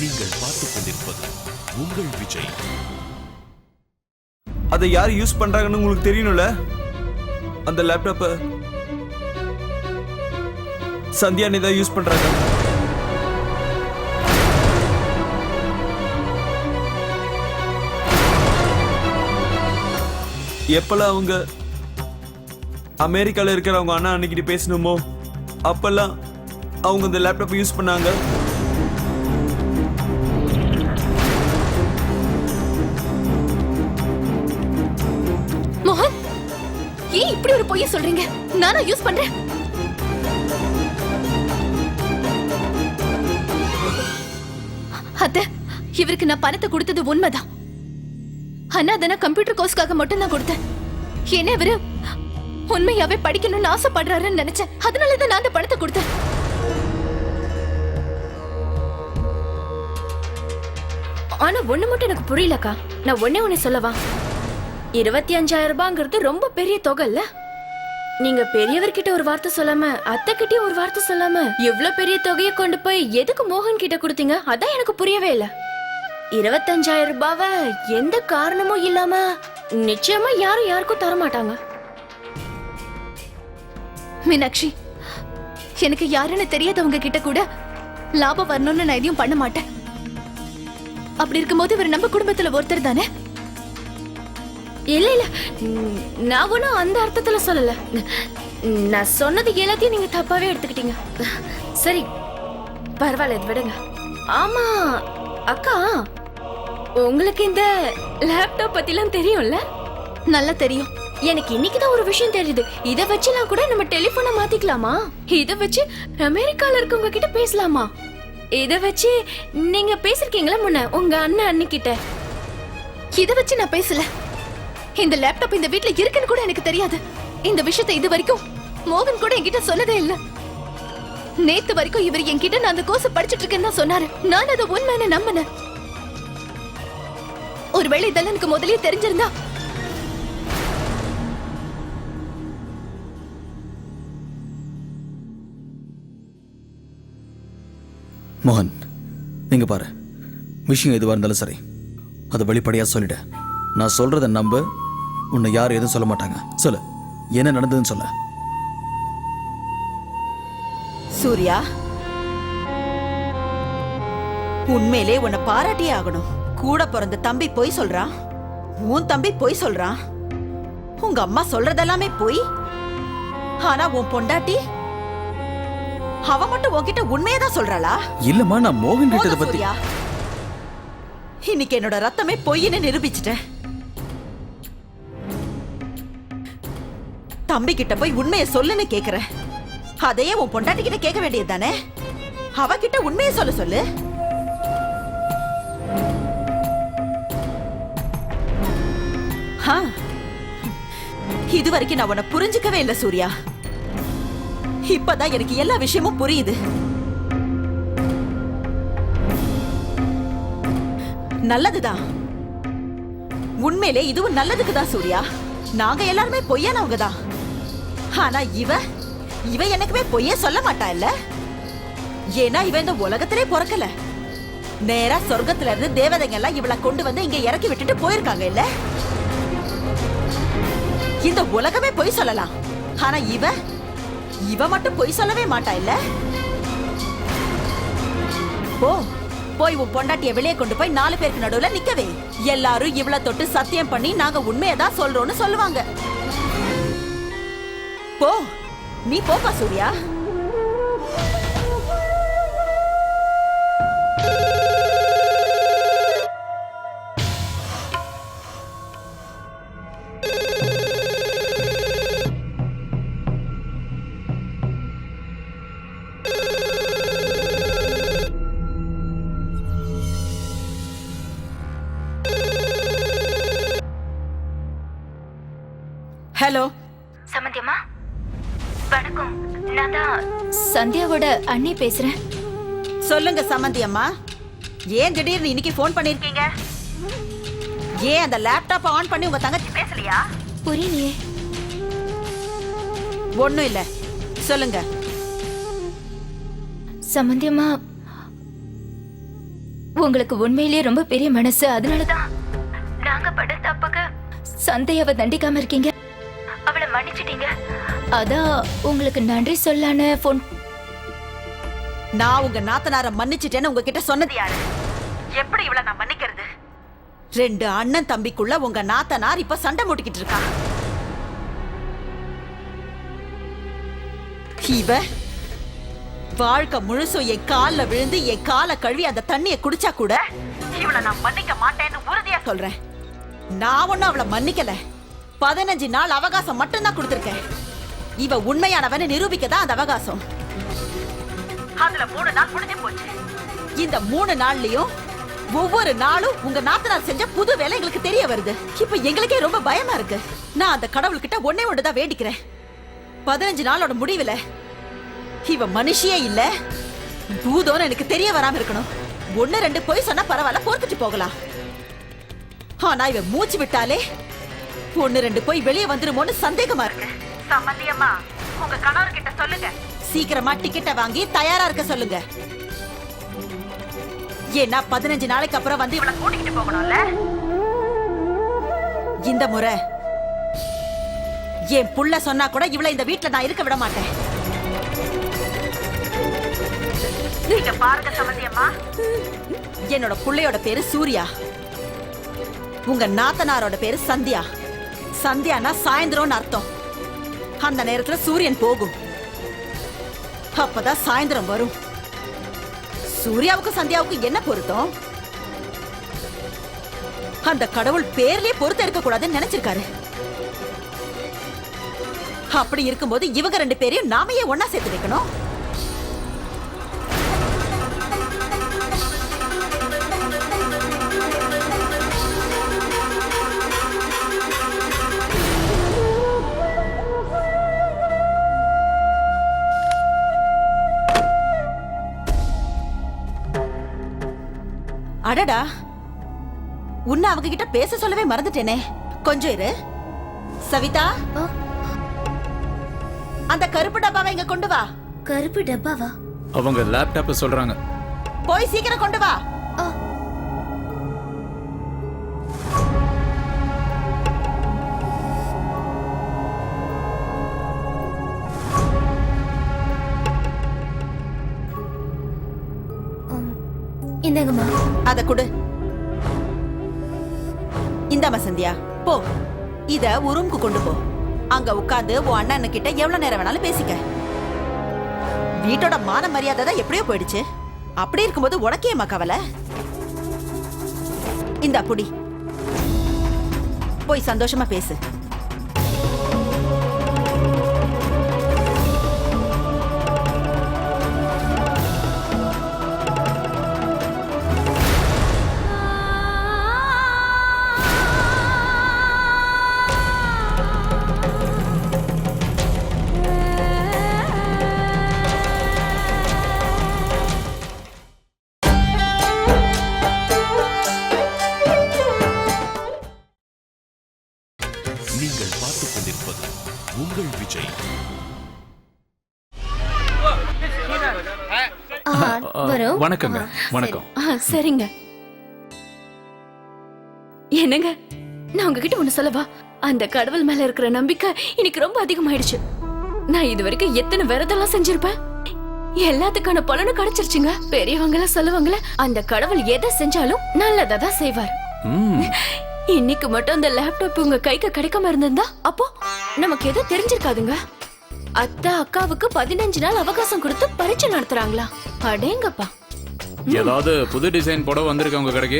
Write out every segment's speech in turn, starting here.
நீங்கள் பார்த்துக் கொண்டிருப்பது உங்கள் விஜய். அதை யார் யூஸ் பண்றாங்கன்னு உங்களுக்கு தெரியணும்ல. அந்த லேப்டாப்பை சந்தியா நீ தான் யூஸ் பண்றாங்க. எப்பெல்லாம் அவங்க அமெரிக்கால இருக்கிறவங்க அண்ணா அன்னைக்கிட்ட பேசணுமோ அப்பெல்லாம் அவங்க இந்த லேப்டாப்பை யூஸ் பண்ணாங்க. மோகன், ஏன் இப்படி ஒரு பொய்ய சொல்றீங்க? நானா யூஸ் பண்றேன்? அத்தை, இவருக்கு நான் பணத்தை கொடுத்தது உண்மைதான். ஆனா அதை நான் கம்ப்யூட்டர் கோர்ஸ்க்காக மட்டும் தான் கொடுத்தேன். என்ன இவரு உண்மையாவே படிக்கணும்னு ஆசைப்படுறாருன்னு நினைச்சேன். அதனாலதான் நான் அந்த பணத்தை கொடுத்தேன். ஆனா ஒண்ணு மட்டும் எனக்கு புரியலக்கா. நான் ஒண்ணு சொல்லவா? 25,000 ரூபாங்கிறது ரொம்ப பெரிய தொகை இல்ல? நீங்க பெரியவர்கிட்ட ஒரு வார்த்தை சொல்லாம அத்தை கிட்டே ஒரு வார்த்தை சொல்லாம இவ்ளோ பெரிய தொகையை கொண்டு போய் எதுக்கு மோகன் கிட்ட கொடுத்தீங்க? அதான் எனக்கு புரியவே இல்ல. 25,000 ரூபாவை எந்த காரணமும் இல்லாம நிச்சயமா யாரும் யாருக்கும் தர மாட்டாங்க. மீனாட்சி, எனக்கு யாருன்னு தெரியாதவங்க கிட்ட கூட லாபம் வரணும்னு நான் எதையும் பண்ண மாட்டேன். அப்படி இருக்கும்போது இவர் நம்ம குடும்பத்துல ஒருத்தர் தானே. இல்ல இல்ல, நான் ஒன்னும் அந்த அர்த்தத்துல சொல்லல. நான் சொன்னது எல்லாத்தையும் நீங்க தப்பாவே எடுத்துக்கிட்டீங்க. சரி பரவாயில்ல, இது விடுங்க. ஆமா அக்கா, உங்களுக்கு இந்த லேப்டாப் பத்திலாம் தெரியும்ல? நல்லா தெரியும். எனக்கு இன்னைக்குதான் ஒரு விஷயம் தெரியுது. இத வச்சுலாம் கூட நம்ம டெலிபோனை மாத்திக்கலாமா? இத வச்சு அமெரிக்கால இருக்கவங்க கிட்ட பேசலாமா? இத வச்சு நீங்க பேசிருக்கீங்களா முன்ன உங்க அண்ணன் அண்ணிக்கிட்ட? இத வச்சு நான் பேசல. இந்த லேப்டாப் இந்த வீட்ல இருக்குன்னு கூட எனக்கு தெரியாது. இந்த விஷயத்தை இது வரைக்கும் மோகன் கூட என்கிட்ட சொன்னதே இல்ல. நேத்து வரைக்கும் இவர் என்கிட்ட நான் அந்த கோர்ஸ் படிச்சிட்டு இருக்கேன்னு தான் சொன்னாரு. நான் அதை உண்மைன்னு நம்பினேன். ஒருவேளை இதெல்லாம் எனக்கு முதல்லயே தெரிஞ்சிருந்தா மோகன், நீங்க பாரு, விஷயம் எதுவா இருந்தாலும் சரி அதை வெளிப்படையா சொல்லிட. நான் சொல்றத நம்ப, உன்னை யாரும் எதுவும் சொல்ல மாட்டாங்க. சொல்லு, என்ன நடந்ததுன்னு சொல்ல. சூர்யா, உண்மையிலே உன்னை பாராட்டியே ஆகணும். கூட பிறந்த தம்பி போய் சொல்றான், உன் தம்பி போய் சொல்றான், உங்க அம்மா சொல்றதெல்லாமே போய். ஆனா உன் பொண்டாட்டி அவ மட்டும் உன்கிட்ட உண்மையதான் சொல்றாளா? இல்லம்மா, நான் மோகன் கிட்ட இத பத்தி. இன்னைக்கு என்னோட ரத்தமே பொய்ன்னு நிரூபிச்சிட்டேன். தம்பி கிட்ட போய் உண்மையை சொல்லுன்னு கேக்குறேன். அதையே உன் பொண்டாட்டி கிட்ட கேட்க வேண்டியது தானே? அவகிட்ட உண்மையை சொல்ல சொல்லு. இதுவரைக்கும் நான் உன்னை புரிஞ்சுக்கவே இல்லை சூர்யா. இப்பதான் எனக்கு எல்லா விஷயமும் புரியுது. நல்லதுதான், உண்மையிலே இதுவும் நல்லதுக்குதான் சூர்யா. நாங்க எல்லாருமே பொய்யானவங்க தான். ஆனா இவ எனக்குமே பொய்யே சொல்ல மாட்டா இல்ல? ஏன்னா இவ இந்த உலகத்திலே பிறக்கல. நேரா சொர்க்கத்துல இருந்து தேவதைங்க எல்லாம் இவளை கொண்டு வந்து இங்க இறக்கி விட்டுட்டு போயிருக்காங்க இல்ல? இந்த உலகமே பொய் சொல்லலாம். ஆனா இவ மட்டும் பொய் சொல்லவே மாட்டா இல்ல? போய் உன் பொண்டாட்டிய வெளியே கொண்டு போய் 4 பேருக்கு நடுவுல நிக்கவே. எல்லாரும் இவளை தொட்டு சத்தியம் பண்ணி நாங்க உண்மையதான் சொல்றோம்னு சொல்லுவாங்க. போ, நீ போப்பா சூர்யா. ஹலோ சமந்தியம்மா, வணக்கம். நான் தான் சந்தியாவோட அண்ணி பேசுறேன். சொல்லுங்க சமந்தி அம்மா, ஏன் திடீர்னு இன்னைக்கு போன் பண்ணிருக்கீங்க? ஏன் அந்த லேப்டாப் ஆன் பண்ணி உங்க தங்கச்சி பேசலையா? புரியலையே. ஒண்ணும் இல்ல, சொல்லுங்க. சமந்தியம்மா, உங்களுக்கு உண்மையிலேயே ரொம்ப பெரிய மனசு, அதனாலதான் நாங்க பட தப்புக்கு சந்தையாவ தண்டிக்காம இருக்கீங்க. அவளை மன்னிச்சிட்டீங்க. அதான் உங்களுக்கு நன்றி சொல்லான்னு போன். நான் உங்க நாத்தனார மன்னிச்சிட்டேன்னு உங்ககிட்ட சொன்னது யாரு? எப்படி இவள நான் மன்னிக்கிறது? 2 அண்ணன் தம்பிக்குள்ள உங்க நாத்தனார் இப்ப சண்டை மூட்டிக்கிட்டு இருக்கா. இவ வாழ்க்கை முழுசும் என் கால்ல விழுந்து என் காலை கழுவி அந்த தண்ணியை குடிச்சா கூட இவள நான் மன்னிக்க மாட்டேன்னு உறுதியா சொல்றேன். நான் ஒண்ணும் அவளை மன்னிக்கல. 15 நாள் அவகாசம் மட்டும்தான் கொடுத்திருக்கேன். இவ உண்மையானவன்னு நிரூபிக்க தான் அந்த அவகாசம். அதுல 3 நாள் முடிஞ்சு போச்சு. இந்த 3 நாள்லயும் ஒவ்வொரு நாளும் உங்க நாத்தனார் செஞ்ச புது வேலை எங்களுக்கு தெரிய வருது. இப்ப எங்களுக்கே ரொம்ப பயமா இருக்கு. நான் அந்த கடவுள்கிட்ட ஒண்ணே தான் வேண்டிக்கிறேன். 15 நாளோட முடிவுல இவ மனுஷியே இல்ல, பூதோன்னு எனக்கு தெரிய வராம இருக்கணும். 1-2 போய் சொன்னா பரவாயில்ல, பொறுத்துட்டு போகலாம். ஆனா இவ மூச்சு விட்டாலே 1-2 போய் வெளியே வந்துருமோன்னு சந்தேகமா இருக்கு. சம்பந்தியம்மா, உங்க கணவர்கிட்ட சொல்லுங்க, சீக்கிரமா டிக்கெட்டை வாங்கி தயாரா இருக்க சொல்லுங்க. ஏன்னா 15 நாளைக்கு அப்புறம் வந்து இவளை கூட்டிகிட்டு போகணும்ல. இந்த முறை என் புள்ள சொன்னா கூட இவளை இந்த வீட்டுல நான் இருக்க விட மாட்டேன். நீங்க பாருங்க சம்பந்தியம்மா, என்னோட புள்ளையோட பேரு சூர்யா, உங்க நாத்தனாரோட பேரு சந்தியா. சந்தியானா சாயந்தரம்னு அர்த்தம். அந்த நேரத்துல சூரியன் போகும், அப்பதான் சாயந்தரம் வரும். சூர்யாவுக்கும் சந்தியாவுக்கும் என்ன பொருத்தம்? அந்த கடவுள் பேர்லயே பொருத்தம் இருக்க கூடாதுன்னு நினைச்சிருக்காரு. அப்படி இருக்கும்போது இவங்க 2 பேரையும் நாமையே ஒன்னா சேர்த்து வைக்கணும். அடடா, உன்னை அவங்க கிட்ட பேச சொல்லவே மறந்துட்டேனே. கொஞ்சம் இரு. சவிதா, அந்த கருப்பு டப்பாவை இங்க கொண்டு வா. கருப்பு டப்பாவா? அவங்க லேப்டாப்ல சொல்றாங்க. போய் சீக்கிரம் கொண்டு வா. இந்தங்கம்மா. அத கொடு. இந்தாம்மா சந்தியா, போ. இத ஒரு ரூமுக்கு கொண்டு போ. அங்க உட்கார்ந்து உன் அண்ணன் கிட்ட எவ்வளவு நேரம் வேணாலும் பேசிக்க. வீட்டோட மான மரியாதை தான் எப்படியோ போயிடுச்சு. அப்படி இருக்கும்போது உனக்கேமா கவலை? இந்தா புடி, போய் சந்தோஷமா பேசு. நீங்கள் பார்த்துக் கொண்டிருப்பது உங்கள் விஜய். வணக்கங்க. வணக்கம். சரிங்க. என்னங்க, நான் உங்ககிட்ட ஒண்ணு சொல்லவா? அந்த கடவுள் மேல இருக்கிற நம்பிக்கை இன்னைக்கு ரொம்ப அதிகமாயிடுச்சு. நான் இது வரைக்கும் எத்தனை விரதெல்லாம் செஞ்சிருப்பேன், எல்லாத்துக்கான பலனும் கிடைச்சிருச்சுங்க. பெரியவங்க எல்லாம் சொல்லுவாங்களே, அந்த கடவுள் எதை செஞ்சாலும் நல்லதா தான் செய்வார். இன்னைக்கு மட்டும் அந்த லேப்டாப் உங்க கைக்கு கிடைக்காம இருந்திருந்தா அப்போ நமக்கு எதுவும் தெரிஞ்சிருக்காதுங்க. அத்தா அக்காவுக்கு 15 நாள் அவகாசம் கொடுத்து பரீட்சை நடத்துறாங்களா? அடேங்கப்பா. ஏதாவது புது டிசைன் புடவை வந்திருக்கு உங்க கடைக்கு?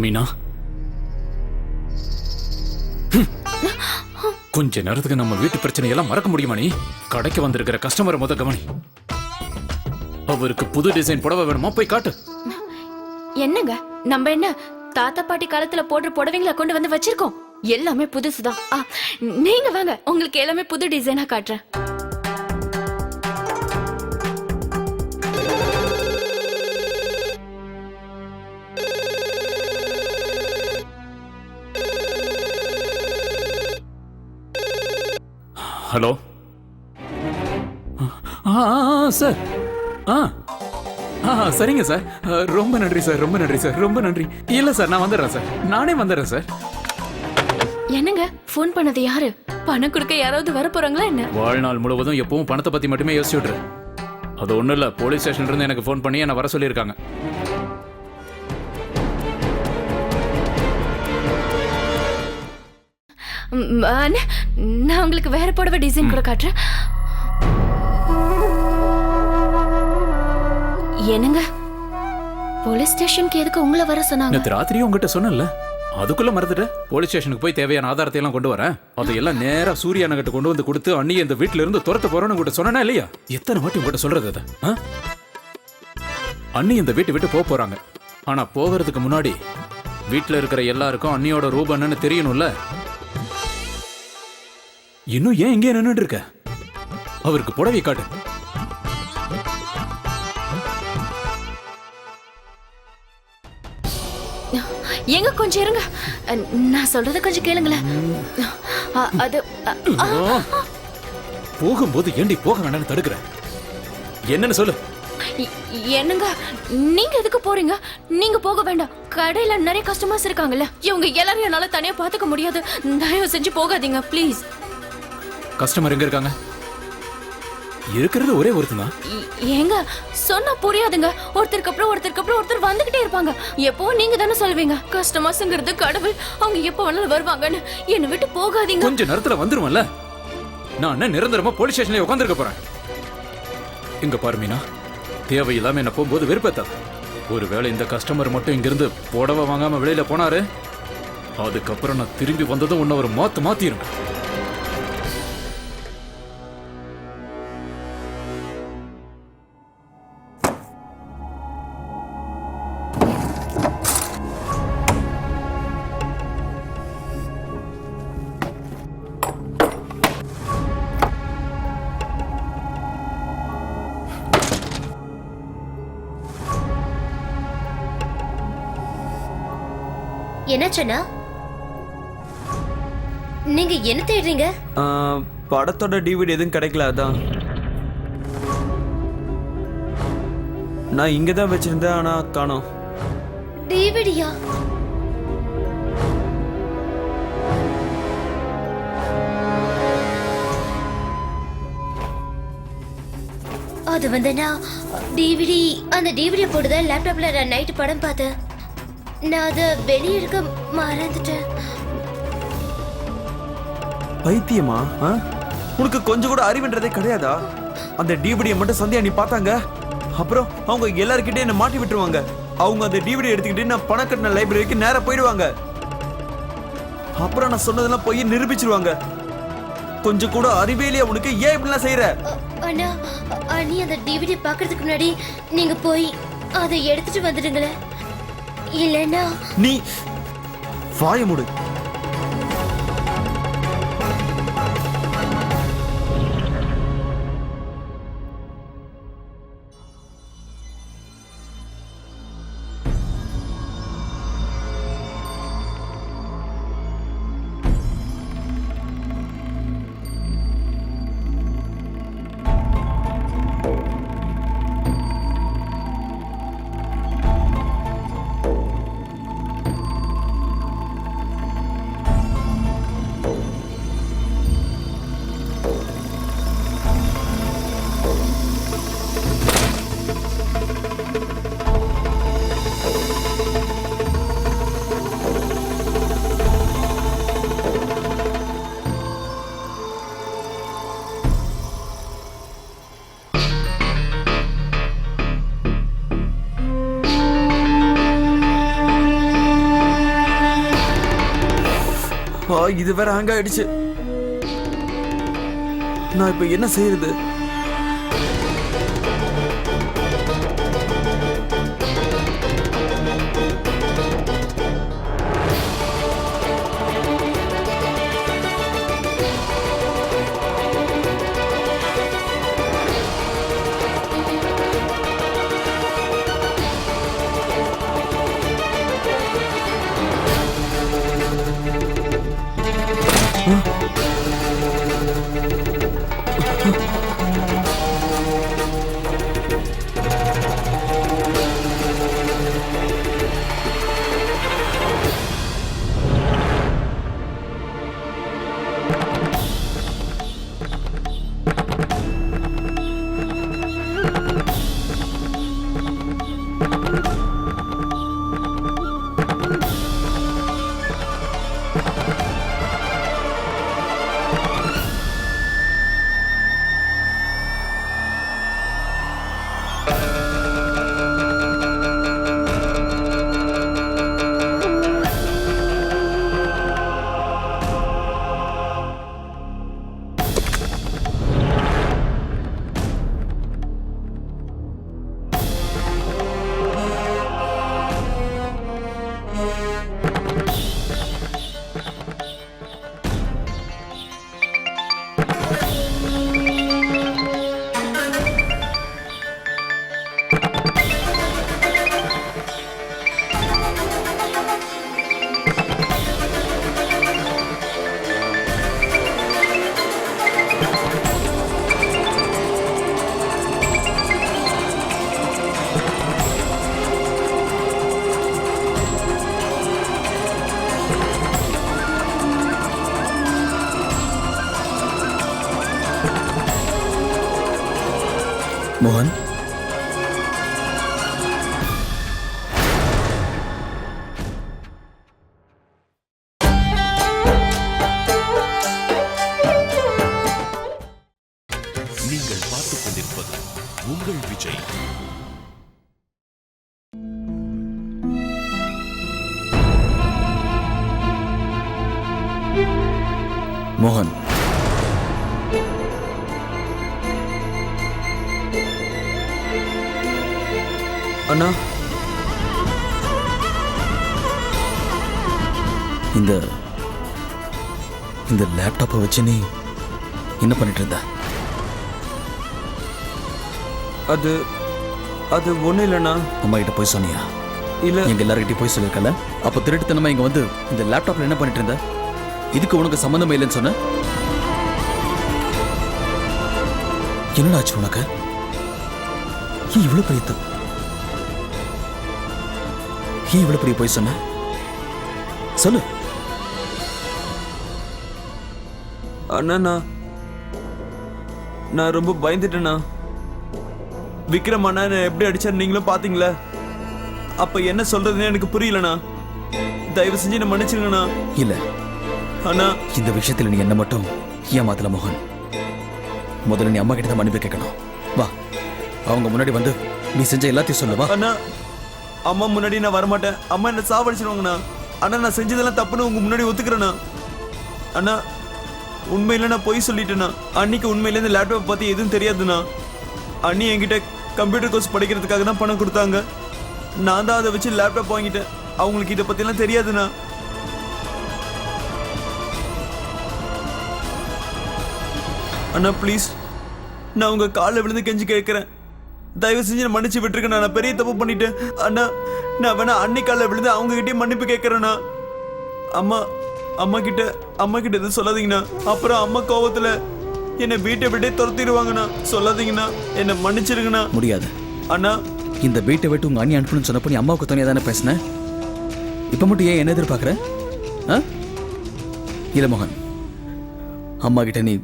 மீனா, கொஞ்ச நேரத்துக்கு நம்ம வீட்டு பிரச்சனை எல்லாம் மறக்க முடியுமா? நீ கடைக்கு வந்திருக்கிற கஸ்டமரை முத கவனி. அவருக்கு புது டிசைன் புடவை வேணுமா? போய் காட்டு. என்னங்க, நம்ம என்ன தாத்தா பாட்டி காலத்துல போடுற புடவைங்களை கொண்டு வந்து வச்சிருக்கோம்? எல்லாமே புதுசுதான். நீங்க வாங்க, உங்களுக்கு எல்லாமே புது டிசைனா காட்டுறேன். ஹலோ. சார், சரிங்க சார். ரொம்ப நன்றி சார், ரொம்ப நன்றி சார், ரொம்ப நன்றி. இல்ல சார், நான் வந்துடுறேன் சார், நானே வந்துடுறேன் சார். என்னங்க ஃபோன் பண்ணது யாரு? பணம் கொடுக்க யாராவது வர போறாங்களா என்ன? வாழ்நாள் முழுவதும் எப்பவும் பணத்தை பத்தி மட்டுமே யோசிச்சுட்டு இரு. அது ஒண்ணும் இல்ல, போலீஸ் ஸ்டேஷன்ல இருந்து எனக்கு ஃபோன் பண்ணி என்ன வர சொல்லியிருக்காங்க. அண்ணா, நான் உங்களுக்கு வேற புடவை டிசைன் கூட காட்டுறேன். என்னங்க போலீஸ் ஸ்டேஷனுக்கு எதுக்கு உங்களை வர சொன்னாங்க? நேற்று ராத்திரியே உங்ககிட்ட சொன்னேன்ல, அதுக்குள்ள மறந்துட்டு போலீஸ் ஸ்டேஷனுக்கு போய் தேவையான ஆதாரத்தை எல்லாம் கொண்டு வரேன். அதையெல்லாம் நேரா சூர்யா கிட்ட கொண்டு வந்து கொடுத்து அண்ணியை இந்த வீட்டுல இருந்து துரத்த போறோன்னு உங்ககிட்ட சொன்னா இல்லையா? எத்தனை வாட்டி உங்ககிட்ட சொல்றது அதை? அண்ணி இந்த வீட்டை விட்டு போக போறாங்க. ஆனா போகிறதுக்கு முன்னாடி வீட்டுல இருக்கிற எல்லாருக்கும் அண்ணியோட ரூபம் என்னன்னு தெரியணும்ல. இன்னும் ஏன் இங்கே நின்னுட்டு இருக்க? அவருக்கு புடவை காட்டு. எங்க கொஞ்சம் இருங்க, நான் சொல்றத கொஞ்சம் கேளுங்களேன். அது போகும்போது ஏண்டி போக வேண்டாம்னு தடுக்கிற? என்னன்னு சொல்லு. என்னங்க நீங்க எதுக்கு போறீங்க? நீங்க போக வேண்டாம். கடையில நிறைய கஸ்டமர்ஸ் இருக்காங்கல்ல, இவங்க எல்லாரையும் என்னால தனியா பாத்துக்க முடியாது. தயவு செஞ்சு போகாதீங்க ப்ளீஸ். கஸ்டமர் எங்க இருக்காங்க? இருக்கிறது ஒரே ஒருத்தன் தான். ஏங்க சொன்னா புரியாதுங்க. ஒருத்தருக்கு அப்புறம் ஒருத்தர் வந்துகிட்டே இருப்பாங்க. எப்பவும் நீங்க தானே சொல்வீங்க கஸ்டமர்ஸ்ங்கிறது கடவுள், அவங்க எப்ப வேணாலும் வருவாங்கன்னு. என்னை விட்டு போகாதீங்க. கொஞ்ச நேரத்துல வந்துருவல்ல. நான் என்ன நிரந்தரமா போலீஸ் ஸ்டேஷன்ல உட்காந்துருக்க போறேன்? இங்க பாரு மீனா, தேவையில்லாம என்ன போகும்போது வெறுப்பேத்தாது. ஒருவேளை இந்த கஸ்டமர் மட்டும் இங்கிருந்து புடவை வாங்காம வெளியில போனாரு, அதுக்கப்புறம் நான் திரும்பி வந்ததும் உன்னை ஒரு மாத்திருங்க. என்ன சொன்னா? நீங்க என்ன தேடுறீங்க? படத்தோட டிவிடி எதுவும் கிடைக்கல, அதான். நான் இங்க தான் வச்சிருந்தேன், ஆனா காணோம். டிவிடியா? அது வந்து நான் டிவிடி, அந்த டிவிடியை போட்டுதான் லேப்டாப்ல நான் நைட்டு படம் பார்த்தேன். நான் அதை வெளியே எடுக்க மறந்துட்டேன். பைத்தியமா? உனக்கு கொஞ்சம் கூட அறிவுன்றதே கிடையாதா? அந்த டிவிடியை மட்டும் சந்தியா நீ பார்த்தாங்க, அப்புறம் அவங்க எல்லார்கிட்டயும் என்ன மாட்டி விட்டுருவாங்க. அவங்க அந்த டிவிடி எடுத்துக்கிட்டு நான் பணம் கட்டின லைப்ரரிக்கு நேரா போயிடுவாங்க. அப்புறம் நான் சொன்னதெல்லாம் போய் நிரூபிச்சிருவாங்க. கொஞ்சம் கூட அறிவியலையா உனக்கு? ஏன் இப்படிலாம் செய்யற? அண்ணா, அண்ணி அந்த டிவிடி பார்க்கறதுக்கு முன்னாடி நீங்க போய் அதை எடுத்துட்டு வந்துடுங்களேன். இல்லைன்னா நீ வாய மூடு. இது வேற ஹேங் ஆயிடுச்சு. நான் இப்ப என்ன செய்யறது? மோகன், நீங்கள் பார்த்துக் கொண்டிருப்பது உங்கள் விஜய். மோகன், அண்ணா இந்த இந்த லேப்டாப்பை வச்சு நீ என்ன பண்ணிட்டு இருந்த? அது அது ஒண்ணும் இல்லைண்ணா. அம்மா கிட்ட போய் சொன்னியா? இல்ல. எங்க எல்லார்கிட்டயும் போய் சொல்லிருக்கல. அப்ப திருட்டுத்தனமா இங்க வந்து இந்த லேப்டாப்ல என்ன பண்ணிட்டு இருந்த? இதுக்கு உனக்கு சம்பந்தமே இல்லைன்னு சொன்ன. என்னடா ஆச்சு உனக்கு? ஏன் இவ்வளவு பெரிய போய் சொன்ன? சொல்லு. அண்ணா நான் ரொம்ப பயந்துட்டேண்ணா. விக்ரம் அண்ணா என்னை எப்படி அடிச்சாரு நீங்களும் பாத்தீங்களா? அப்ப என்ன சொல்றதுன்னு எனக்கு புரியலண்ணா. தயவு செஞ்சு என்ன மன்னிச்சிருங்கண்ணா. இல்ல அண்ணா, இந்த விஷயத்துல நீ என்ன மட்டும் ஏமாத்தல மோகன். முதல்ல நீ அம்மா கிட்ட தான் மன்னிப்பு கேட்கணும். வா, அவங்க முன்னாடி வந்து நீ செஞ்ச எல்லாத்தையும் சொல்லு. வா. அண்ணா, அம்மா முன்னாடி நான் வரமாட்டேன். அம்மா என்ன சாவடிச்சிருவாங்கண்ணா. அண்ணா, நான் செஞ்சதெல்லாம் தப்புன்னு உங்க முன்னாடி ஒத்துக்கிறேண்ணா. அண்ணா, உண்மையில நான் பொய் சொல்லிட்டேண்ணா. அன்னைக்கு உண்மையில இந்த லேப்டாப் பத்தி எதுவும் தெரியாதுண்ணா. அண்ணி என்கிட்ட கம்ப்யூட்டர் கோர்ஸ் படிக்கிறதுக்காக தான் பணம் கொடுத்தாங்க. நான் தான் அதை வச்சு லேப்டாப் வாங்கிட்டேன். அவங்களுக்கு இதை பத்திலாம் தெரியாதுண்ணா. அண்ணா ப்ளீஸ், நான் உங்க காலில் விழுந்து கெஞ்சி கேட்கிறேன். தயவு செஞ்சு மன்னிச்சு விட்டுருக்கேன். நான் பெரிய தப்பு பண்ணிட்டேன். அண்ணா, நான் வேணா அன்னி காலில் விழுந்து அவங்க கிட்டே மன்னிப்பு கேட்கிறேண்ணா. அம்மா கிட்ட எதுவும் சொல்லாதீங்கண்ணா. அப்புறம் அம்மா கோபத்துல என்னை வீட்டை விட்டே துரத்திடுவாங்கண்ணா. சொல்லாதீங்கண்ணா, என்னை மன்னிச்சிருங்கண்ணா. முடியாது அண்ணா. இந்த வீட்டை விட்டு உங்க அண்ணி அனுப்பணும்னு சொன்னப்போ நீ அம்மாவுக்கு துணையா தானே பேசின. இப்ப மட்டும் ஏன் என்ன எதிர்பார்க்குற? இல்ல மோகன், அம்மா கிட்ட நீ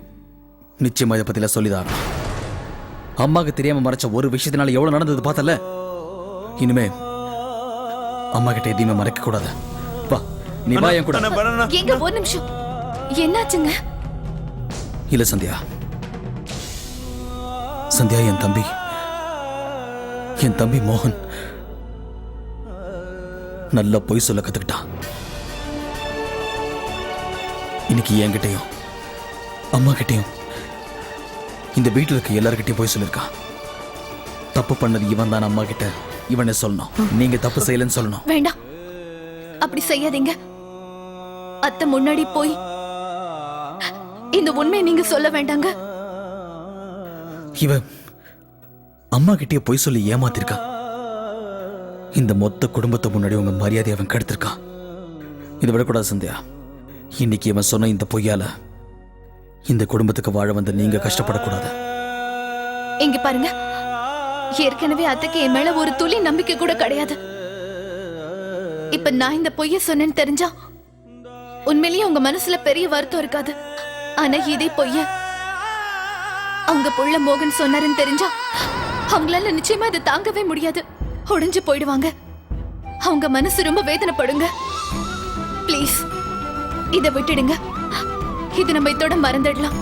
நிச்சயமா இதை பத்தில சொல்லிதான். அம்மாவுக்கு தெரியாம மறைச்ச ஒரு விஷயத்தினால எவ்வளவு நடந்தது பார்த்தல. இனிமே அம்மா கிட்ட எதையுமே மறைக்க கூடாது. வா, நீ வா என் கூட. எங்க ஒரு நிமிஷம், என்னாச்சுங்க? இல்ல சந்தியா, சந்தியா என் தம்பி மோகன் நல்லா பொய் சொல்ல கத்துக்கிட்டான். இன்னைக்கு என்கிட்டயும் அம்மா கிட்டயும் இந்த வீட்டில் இருக்க எல்லார்கிட்டயும் போய் சொல்லிருக்கான். தப்பு பண்ணது இவன் தான். அம்மா கிட்ட இவனை சொல்லணும். நீங்க தப்பு செய்யலன்னு சொல்லணும். வேண்டாம், அப்படி செய்யாதீங்க. அத்தை முன்னாடி போய் இந்த உண்மையை நீங்க சொல்ல வேண்டாங்க. இவ அம்மா கிட்டே போய் சொல்லி ஏமாத்திருக்கான். இந்த மொத்த குடும்பத்தை முன்னாடி உங்க மரியாதை அவன் கெடுத்திருக்கான். இதை விடக்கூடாது சந்தியா. இன்னைக்கு இவன் சொன்ன இந்த பொய்யால இந்த குடும்பத்துக்கு வாழ வந்து நீங்க கஷ்டப்படக்கூடாது. இங்க பாருங்க, ஏற்கனவே அத்தைக்கு என் மேல ஒரு துளி நம்பிக்கை கூட கிடையாது. இப்ப நான் இந்த பொய்ய சொன்னேன்னு தெரிஞ்சா உண்மையிலேயே உங்க மனசுல பெரிய வருத்தம் இருக்காது. ஆனா இதே பொய்ய அவங்க புள்ள மோகன் சொன்னாருன்னு தெரிஞ்சா அவங்களால நிச்சயமா இதை தாங்கவே முடியாது. உடைஞ்சு போயிடுவாங்க. அவங்க மனசு ரொம்ப வேதனைப்படுங்க. ப்ளீஸ், இதை விட்டுடுங்க. இது நம்ம இதோட மறந்துடலாம்.